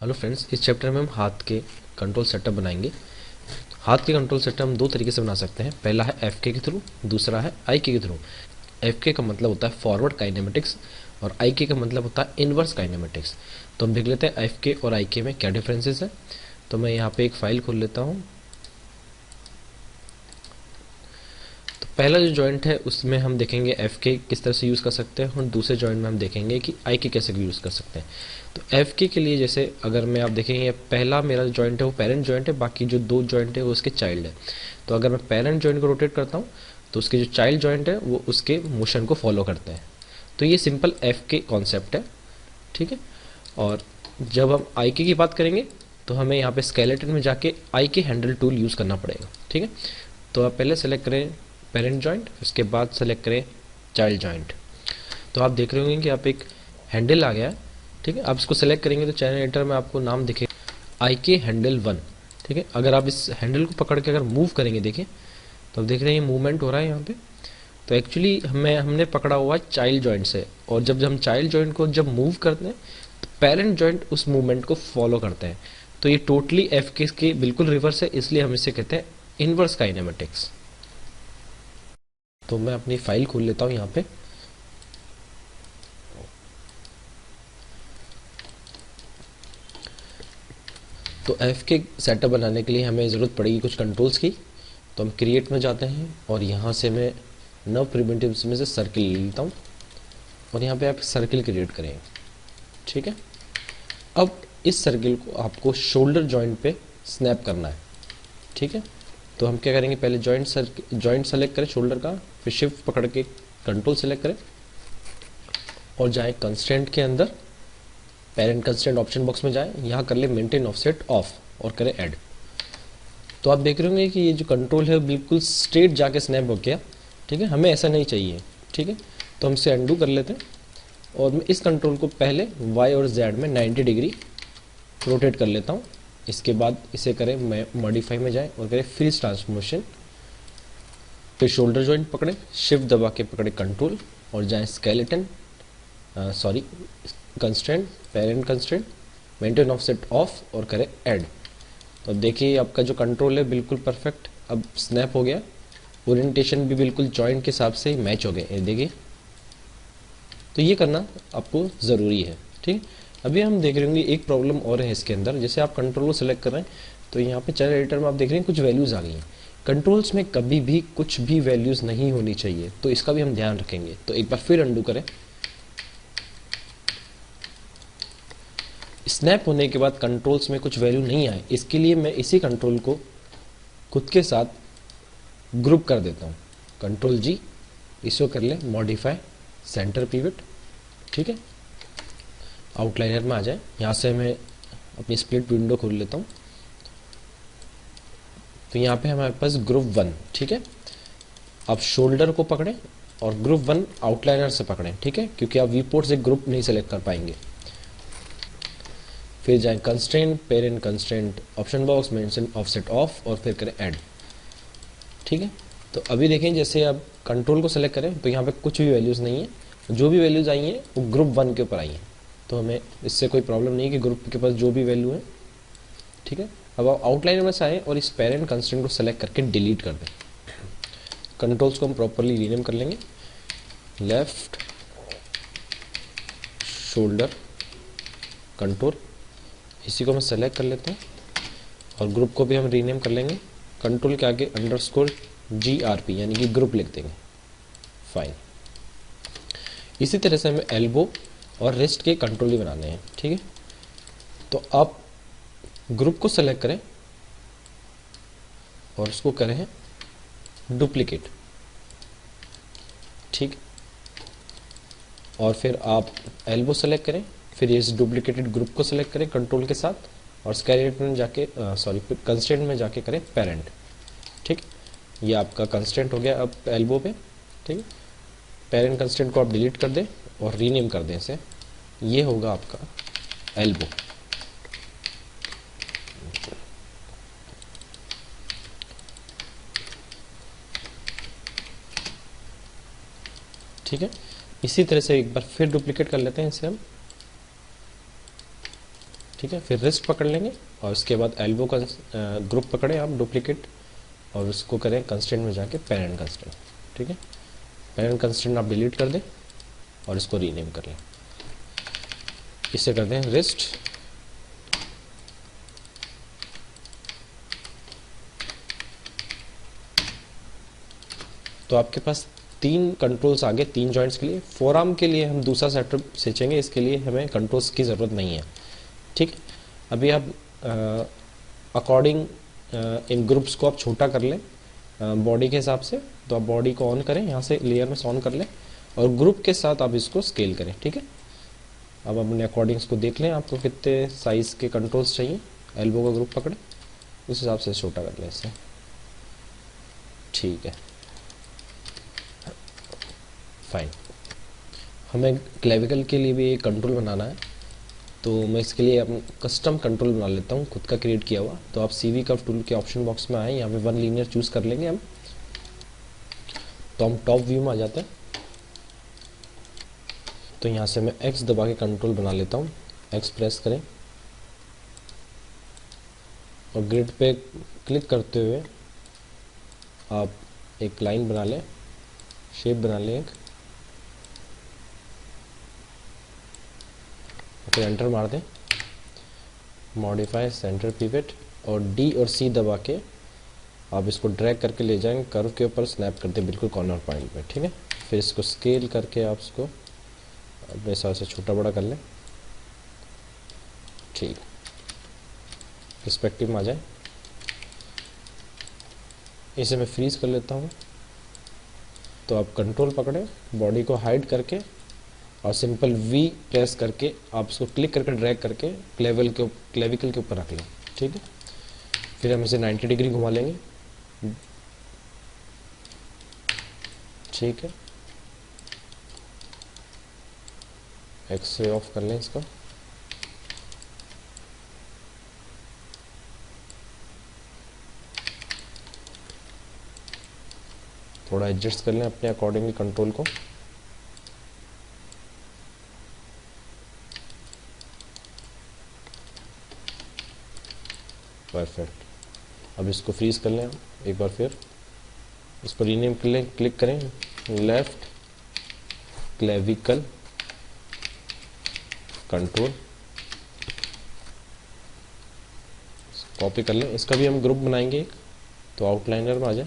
Hello friends, इस chapter में हम हाथ के कंट्रोल सेटअप बनाएंगे। हाथ के कंट्रोल सेटअप हम दो तरीके से बना सकते हैं। पहला है एफ के थ्रू, दूसरा है आई के थ्रू। एफ के का मतलब होता है फॉरवर्ड काइनेमेटिक्स और आई के का मतलब होता है इनवर्स काइनेमेटिक्स। तो हम देख लेते हैं एफ के और आई के में क्या डिफरेंसेस है। तो मैं यहाँ पे एक फाइल खोल लेता हूँ। तो पहला जो जॉइंट है उसमें हम देखेंगे एफ के किस तरह से यूज़ कर सकते हैं और दूसरे जॉइंट में हम देखेंगे कि आई के कैसे यूज़ कर सकते हैं। तो एफ के लिए जैसे अगर मैं आप देखेंगे पहला मेरा जॉइंट है वो पेरेंट जॉइंट है, बाकी जो दो जॉइंट है वो उसके चाइल्ड है। तो अगर मैं पेरेंट जॉइंट को रोटेट करता हूँ तो उसके जो चाइल्ड जॉइंट है वो उसके मोशन को फॉलो करते हैं। तो ये सिंपल एफ के कॉन्सेप्ट है, ठीक है। और जब हम आई के की बात करेंगे तो हमें यहाँ पे स्केलेटन में जाके आई के हैंडल टूल यूज़ करना पड़ेगा, ठीक है। तो आप पहले सेलेक्ट करें पेरेंट जॉइंट, उसके बाद सेलेक्ट करें चाइल्ड जॉइंट। तो आप देख रहे होंगे कि आप एक हैंडल आ गया है, ठीक है। आप इसको सेलेक्ट करेंगे तो चैनल एडिटर में आपको नाम दिखे आई के हैंडल 1, ठीक है। अगर आप इस हैंडल को पकड़ के अगर मूव करेंगे, देखिए तो आप देख रहे हैं ये मूवमेंट हो रहा है यहाँ पे। तो एक्चुअली हमने पकड़ा हुआ है चाइल्ड जॉइंट से, और जब हम चाइल्ड जॉइंट को जब मूव करते हैं तो पेरेंट जॉइंट उस मूवमेंट को फॉलो करते हैं। तो ये टोटली एफ के बिल्कुल रिवर्स है, इसलिए हम इसे कहते हैं इनवर्स काइनेमेटिक्स। तो मैं अपनी फाइल खोल लेता हूँ यहाँ पे। तो एफ के सेटअप बनाने के लिए हमें ज़रूरत पड़ेगी कुछ कंट्रोल्स की। तो हम क्रिएट में जाते हैं और यहाँ से मैं नव प्रिमिटिव्स में से सर्किल ले लेता हूँ और यहाँ पे आप सर्किल क्रिएट करेंगे, ठीक है। अब इस सर्किल को आपको शोल्डर जॉइंट पे स्नैप करना है, ठीक है। तो हम क्या करेंगे, पहले जॉइंट सेलेक्ट करें शोल्डर का, फिर शिफ्ट पकड़ के कंट्रोल सेलेक्ट करें और जाए कंस्ट्रेंट के अंदर, पेरेंट कंस्ट्रेंट ऑप्शन बॉक्स में जाए, यहाँ कर ले मेंटेन ऑफसेट ऑफ और करें ऐड। तो आप देख रहे होंगे कि ये जो कंट्रोल है बिल्कुल स्ट्रेट जाके स्नैप हो गया, ठीक है। हमें ऐसा नहीं चाहिए, ठीक है। तो हम इसे अंडू कर लेते हैं और मैं इस कंट्रोल को पहले वाई और जेड में 90 डिग्री रोटेट कर लेता हूँ। इसके बाद इसे करें मैं मॉडिफाई में जाए और करें फ्रीज ट्रांसफॉर्मेशन, फिर शोल्डर जॉइंट पकड़े, शिफ्ट दबा के पकड़े कंट्रोल और जाए skeleton, sorry constraint, parent constraint, maintain offset of और करें ऐड। तो देखिए आपका जो कंट्रोल है बिल्कुल परफेक्ट अब स्नैप हो गया, ओरिएंटेशन भी बिल्कुल जॉइंट के हिसाब से मैच हो गए, ये देखिए। तो ये करना आपको ज़रूरी है, ठीक। अभी हम देख रहे होंगे एक प्रॉब्लम और है इसके अंदर। जैसे आप कंट्रोल को सेलेक्ट कर रहे हैं तो यहाँ पे चैनल एडिटर में आप देख रहे हैं कुछ वैल्यूज़ आ गई हैं। कंट्रोल्स में कभी भी कुछ भी वैल्यूज़ नहीं होनी चाहिए, तो इसका भी हम ध्यान रखेंगे। तो एक बार फिर अंडू करें। स्नैप होने के बाद कंट्रोल्स में कुछ वैल्यू नहीं आए, इसके लिए मैं इसी कंट्रोल को खुद के साथ ग्रुप कर देता हूँ। कंट्रोल जी, इसको कर ले मॉडिफाई सेंटर पिवट, ठीक है। आउटलाइनर में आ जाए, यहाँ से मैं अपनी स्प्लिट विंडो खोल लेता हूँ। तो यहाँ पे हमारे पास ग्रुप 1, ठीक है। अब शोल्डर को पकड़ें और ग्रुप 1 आउटलाइनर से पकड़ें, ठीक है, क्योंकि आप वी पोर्ट से ग्रुप नहीं सेलेक्ट कर पाएंगे। फिर जाएं constraint, parent constraint, option box, mention offset of और फिर करें ऐड, ठीक है। तो अभी देखें जैसे आप कंट्रोल को सेलेक्ट करें तो यहाँ पे कुछ भी वैल्यूज़ नहीं है, जो भी वैल्यूज़ आई हैं वो ग्रुप 1 के ऊपर आई हैं। तो हमें इससे कोई प्रॉब्लम नहीं है कि ग्रुप के पास जो भी वैल्यू है, ठीक है। अब आप आउटलाइनर में से आए और इस पेरेंट कंस्ट्रेंट को सेलेक्ट करके डिलीट कर दें। कंट्रोल्स को हम प्रॉपरली रीनेम कर लेंगे, लेफ्ट शोल्डर कंट्रोल, इसी को मैं सेलेक्ट कर लेता हूँ और ग्रुप को भी हम रीनेम कर लेंगे। कंट्रोल के आगे अंडरस्कोर GRP यानी कि ग्रुप लिख देंगे, फाइन। इसी तरह से हमें एल्बो और रिस्ट के कंट्रोल ही बनाने हैं, ठीक है। तो आप ग्रुप को सेलेक्ट करें और उसको करें डुप्लीकेट, ठीक। और फिर आप एल्बो सेलेक्ट करें, फिर इस डुप्लीकेटेड ग्रुप को सेलेक्ट करें कंट्रोल के साथ और स्केलेट में जाके सॉरी कंस्ट्रेंट में जाके करें पेरेंट, ठीक। ये आपका कंस्ट्रेंट हो गया अब एल्बो पे, ठीक है। पेरेंट कंस्ट्रेंट को आप डिलीट कर दें और रीनेम कर दें इसे, ये होगा आपका एल्बो, ठीक है। इसी तरह से एक बार फिर डुप्लीकेट कर लेते हैं इसे हम, ठीक है। फिर रिस्ट पकड़ लेंगे और उसके बाद एल्बो का ग्रुप पकड़े आप डुप्लीकेट, और उसको करें कंस्ट्रेंट में जाके पेरेंट कंस्ट्रेंट। ठीक है, पेरेंट कंस्ट्रेंट आप डिलीट कर दें और इसको रीनेम कर लें। इसे कर दें रिस्ट तो आपके पास 3 कंट्रोल्स आ गए 3 जॉइंट्स के लिए। फोर आर्म के लिए हम दूसरा सेटअप सींचेंगे, इसके लिए हमें कंट्रोल्स की ज़रूरत नहीं है। ठीक, अभी आप अकॉर्डिंग इन ग्रुप्स को आप छोटा कर लें बॉडी के हिसाब से। तो आप बॉडी को ऑन करें, यहाँ से लेयर में से ऑन कर लें और ग्रुप के साथ आप इसको स्केल करें। ठीक है, अब अपने अकॉर्डिंग्स को देख लें आपको कितने साइज़ के कंट्रोल्स चाहिए। एल्बो का ग्रुप पकड़े, उस हिसाब से छोटा कर लें इसे। ठीक है, फाइन। हमें क्लेविकल के लिए भी एक कंट्रोल बनाना है, तो मैं इसके लिए अपना कस्टम कंट्रोल बना लेता हूँ, खुद का क्रिएट किया हुआ। तो आप CV कर्व टूल के ऑप्शन बॉक्स में आए, यहाँ पे वन लीनियर चूज़ कर लेंगे हम। तो हम टॉप व्यू में आ जाते हैं। तो यहाँ से मैं X दबा के कंट्रोल बना लेता हूँ। X प्रेस करें और ग्रिड पे क्लिक करते हुए आप एक लाइन बना लें, शेप बना लें एक, फिर एंटर मार दें। मॉडिफाई सेंटर पिवट और D और C दबा के आप इसको ड्रैग करके ले जाएंगे कर्व के ऊपर, स्नैप कर दें बिल्कुल कॉर्नर पॉइंट पे। ठीक है, फिर इसको स्केल करके आप इसको अपने हिसाब से छोटा बड़ा कर लें। ठीक, पर्सपेक्टिव में आ जाए। इसे मैं फ्रीज कर लेता हूँ। तो आप कंट्रोल पकड़े, बॉडी को हाइड करके और सिंपल V प्रेस करके आप इसको क्लिक करके ड्रैग करके क्लेविकल के ऊपर रख लें। ठीक है, फिर हम इसे 90 डिग्री घुमा लेंगे। ठीक है, एक्सरे ऑफ कर लें इसका। थोड़ा एडजस्ट कर लें अपने अकॉर्डिंगली कंट्रोल को। परफेक्ट। अब इसको फ्रीज कर लें एक बार, फिर इसको रीनेम कर लें, क्लिक करें लेफ्ट क्लेविकल कंट्रोल, कॉपी कर लें। इसका भी हम ग्रुप बनाएंगे एक, तो आउटलाइनर में आ जाए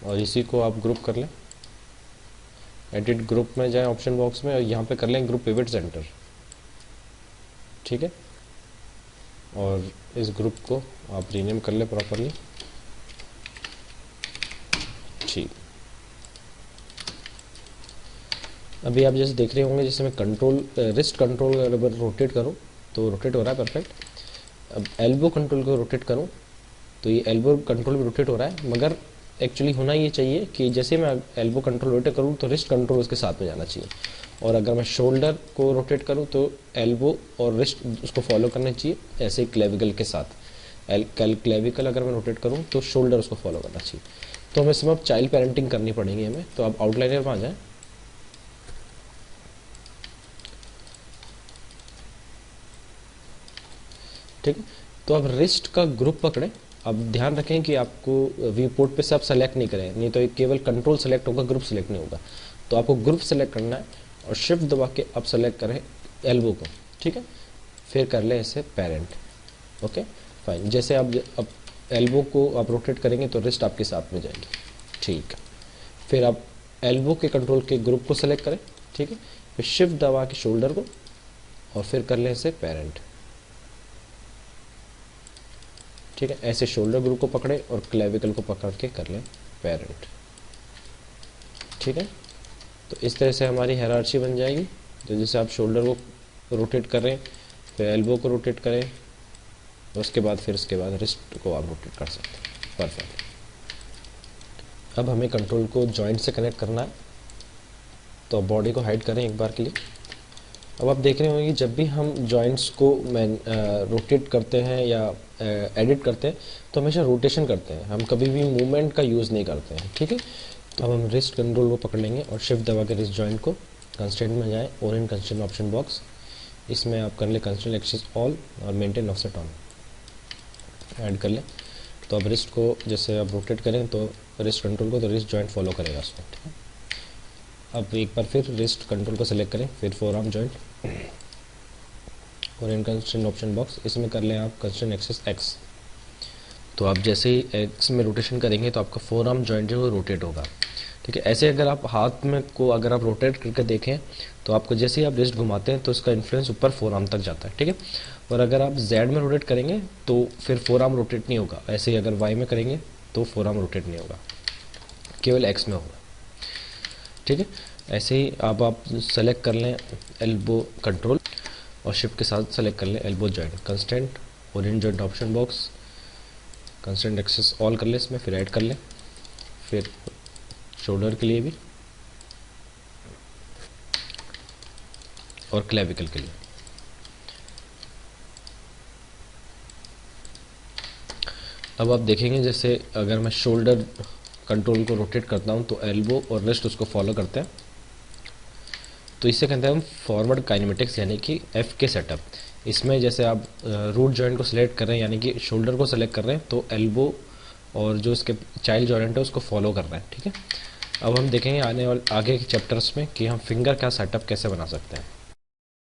और इसी को आप ग्रुप कर लें। एडिट ग्रुप में जाए ऑप्शन बॉक्स में और यहाँ पे कर लें ग्रुप पिवट सेंटर। ठीक है, और इस ग्रुप को आप रीनेम कर लें प्रॉपरली। ठीक, अभी आप जैसे देख रहे होंगे, जैसे मैं कंट्रोल रिस्ट कंट्रोल अगर रोटेट करूँ तो रोटेट हो रहा है परफेक्ट। अब एल्बो कंट्रोल को रोटेट करूँ तो ये एल्बो कंट्रोल भी रोटेट हो रहा है, मगर एक्चुअली होना ये चाहिए कि जैसे मैं एल्बो कंट्रोल रोटेट करूँ तो रिस्ट कंट्रोल उसके साथ में जाना चाहिए। और अगर मैं शोल्डर को रोटेट करूँ तो एल्बो और रिस्ट उसको फॉलो करना चाहिए, ऐसे ही क्लेविकल के साथ। क्लेविकल अगर मैं रोटेट करूँ तो शोल्डर उसको फॉलो करना चाहिए। तो हमें इसमें अब चाइल्ड पेरेंटिंग करनी पड़ेगी हमें। तो आप आउटलाइनर में आ जाए, ठीक है। तो अब रिस्ट का ग्रुप पकड़े। अब ध्यान रखें कि आपको व्यू पोर्ट पे से आप सेलेक्ट नहीं करें, नहीं तो ये केवल कंट्रोल सेलेक्ट होगा, ग्रुप सेलेक्ट नहीं होगा। तो आपको ग्रुप सेलेक्ट करना है और शिफ्ट दबा के आप सेलेक्ट करें एल्बो को। ठीक है, फिर कर ले ऐसे पेरेंट। Okay fine. जैसे आप अब एल्बो को आप रोटेट करेंगे तो रिस्ट आपके साथ में जाएगी। ठीक है, फिर आप एल्बो के कंट्रोल के ग्रुप को सेलेक्ट करें। ठीक है, फिर शिफ्ट दबा के शोल्डर को और फिर कर लें इसे पेरेंट। ठीक है, ऐसे शोल्डर ग्रुप को पकड़े और क्लेविकल को पकड़ के कर लें पेरेंट। ठीक है, तो इस तरह से हमारी हायरार्ची बन जाएगी। तो जैसे आप शोल्डर को रोटेट करें, फिर एल्बो को रोटेट करें, उसके बाद रिस्ट को आप रोटेट कर सकते हैं। परफेक्ट। अब हमें कंट्रोल को जॉइंट से कनेक्ट करना है, तो बॉडी को हाइड करें एक बार के लिए। अब आप देख रहे होंगे कि जब भी हम जॉइंट्स को रोटेट करते हैं या एडिट करते हैं तो हमेशा रोटेशन करते हैं, हम कभी भी मूवमेंट का यूज़ नहीं करते हैं। ठीक है, तो अब हम रिस्ट कंट्रोल को पकड़ लेंगे और शिफ्ट दबा के रिस्ट जॉइंट को कंस्ट्रेंट में जाएं, ओरिएंट कंस्ट्रेंट ऑप्शन बॉक्स, इसमें आप कर ले कंस्ट्रेंट एक्सेस ऑल और मेंटेन ऑफसेट ऑन ऐड कर लें। तो अब रिस्ट को जैसे आप रोटेट करें तो रिस्ट कंट्रोल को, तो रिस्ट जॉइंट फॉलो करेगा उसमें, ठीक है। अब एक बार फिर रिस्ट कंट्रोल को सेलेक्ट करें, फिर फोर आर्म जॉइंट और इन कंस्ट्रेंट ऑप्शन बॉक्स, इसमें कर लें आप कंस्ट्रेंट एक्सेस एक्स। तो आप जैसे ही एक्स में रोटेशन करेंगे तो आपका फोर आर्म जॉइंट जो है वो रोटेट होगा, ठीक है। ऐसे अगर आप हाथ में को अगर आप रोटेट करके देखें तो आपको जैसे ही आप रिस्ट घुमाते हैं तो उसका इन्फ्लुएंस ऊपर फोर आर्म तक जाता है, ठीक है। और अगर आप जेड में रोटेट करेंगे तो फिर फोर आर्म रोटेट नहीं होगा। ऐसे ही अगर वाई में करेंगे तो फोर आर्म रोटेट नहीं होगा, केवल एक्स में होगा, ठीक है। ऐसे ही आप सेलेक्ट कर लें एल्बो कंट्रोल और शिफ्ट के साथ सेलेक्ट कर लें एल्बो जॉइंट, कंस्टेंट और in joint option box, constant access all कर लें इसमें, फिर ऐड कर लें, फिर शोल्डर के लिए भी और क्लेविकल के लिए। अब आप देखेंगे जैसे अगर मैं शोल्डर कंट्रोल को रोटेट करता हूं तो एल्बो और रिस्ट उसको फॉलो करते हैं। तो इससे कहते हैं हम फॉरवर्ड काइनेमेटिक्स, यानी कि एफ के सेटअप। इसमें जैसे आप रूट जॉइंट को सिलेक्ट कर रहे हैं, यानी कि शोल्डर को सिलेक्ट कर रहे हैं, तो एल्बो और जो इसके चाइल्ड जॉइंट है उसको फॉलो कर रहे हैं, ठीक है। अब हम देखेंगे आने वाले आगे के चैप्टर्स में कि हम फिंगर का सेटअप कैसे बना सकते हैं।